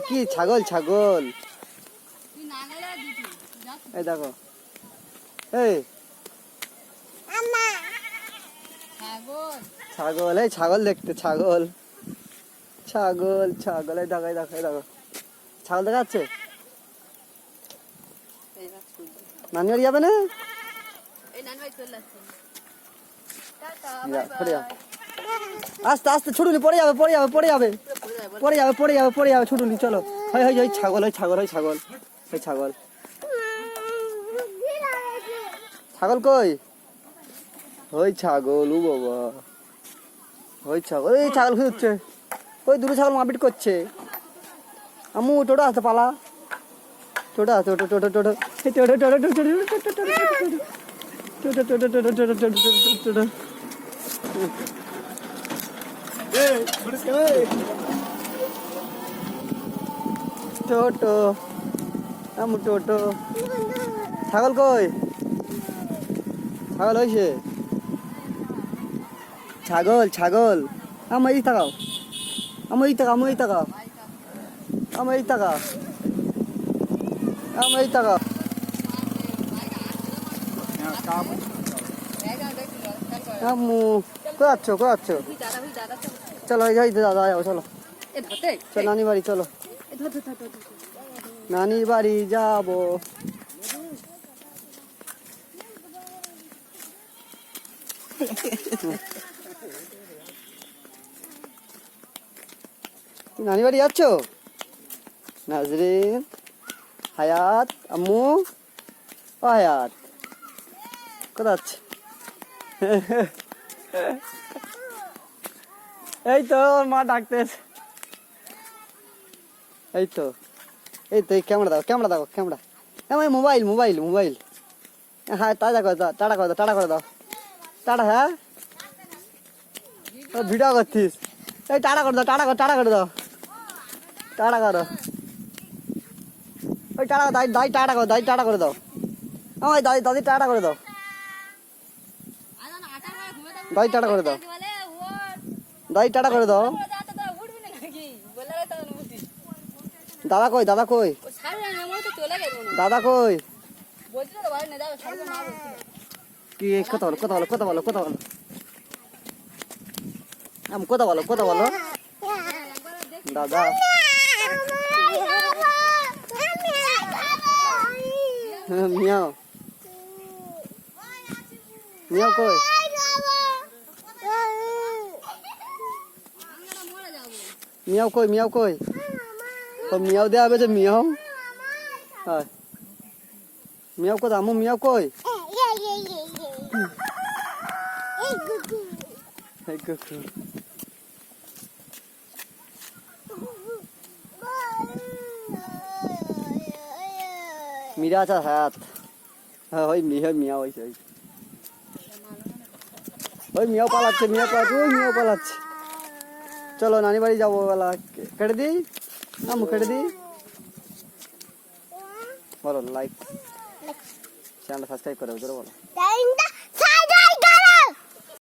কি ছাগল ছাগল এই দেখো এই ছাগল এই ছাগল দেখতে ছাগল ছাগল ছাগল এই দেখো এই দেখো এই দেখো ছাগল দেখা যাচ্ছে নানি বাড়ি যাবে না আস্তে আস্তে ছুটুনি পড়ে যাবে পড়ে যাবে পড়ে যাবে পড়ে যাবে পড়ে যাবে পড়ে যাবে ছুটুনি চলো হয় হয় ওই ছাগল ওই ছাগল ওই ছাগল ওই ছাগল ছাগল কই ওই ছাগল ও বাবা ওই ছাগল ওই ছাগল খুঁজছে ওই দুটো ছাগল মারপিট করছে আম্মু টোটো আসতে পালা টোটো আসতে টোটো টোটো টোটো টোটো টোটো টোটো টোটো টোটো টোটো টোটো টোটো টোটো আম্মু টোটো ছাগল কই ছাগল হয়েছে ছাগল ছাগল আমার এই টাকাও আমার এই টাকা আমার এই টাকা আমার এই টাকা আমার এই টাকা আম্মু কোথায় আছো কোথায় আছো চলো যাই দাদা যাও চলো চলো নানি বাড়ি চলো নানির বাড়ি যাবো নানি বাড়ি যাচ্ছ নাজরিন হায়াত আম্মু ও হায়াত কোথায় যাচ্ছে এই তো মা ডাকতেছে এই তো এই ক্যামেরা দাও ক্যামেরা দাও ক্যামেরা আমার মোবাইল মোবাইল মোবাইল হ্যাঁ টাটা করে দাও টাটা করে দাও টাটা করে দাও টাটা হ্যাঁ ভিডিও করছিস এই টাটা করে দাও টাটা করে দাও টাটা করো ওই টাটা দাই দাই টাটা করো দাই টাটা করে দাও আমার দাদি দাদি টাটা করে দাও দাই টাটা করে দাও দাই টাটা করে দাও দাদা কই দাদা কই দাদা কই কি কথা বলো কথা বলো কথা বলো কথা বলো কথা বলো কথা বলো দাদা মিয়াও মিয়াও কই মিয়াও কই মিয়াও কই তো মিয়াও দেওয়া হবে যে মিয়াও হ্যাঁ মিয়াও কোথায় আমু মিয়াও কই মিরা আছে হাত হ্যাঁ ওই মিয়াও হয়েছে ওই মিয়াও পালাচ্ছে মিয়াও পালাচ্ছে ওই মিয়াও পালাচ্ছে চলো নানি বাড়ি যাবো বেলা কেটে দিই আমু কেটে দিই বলো লাইক চ্যানেলটা সাবস্ক্রাইব করে বলো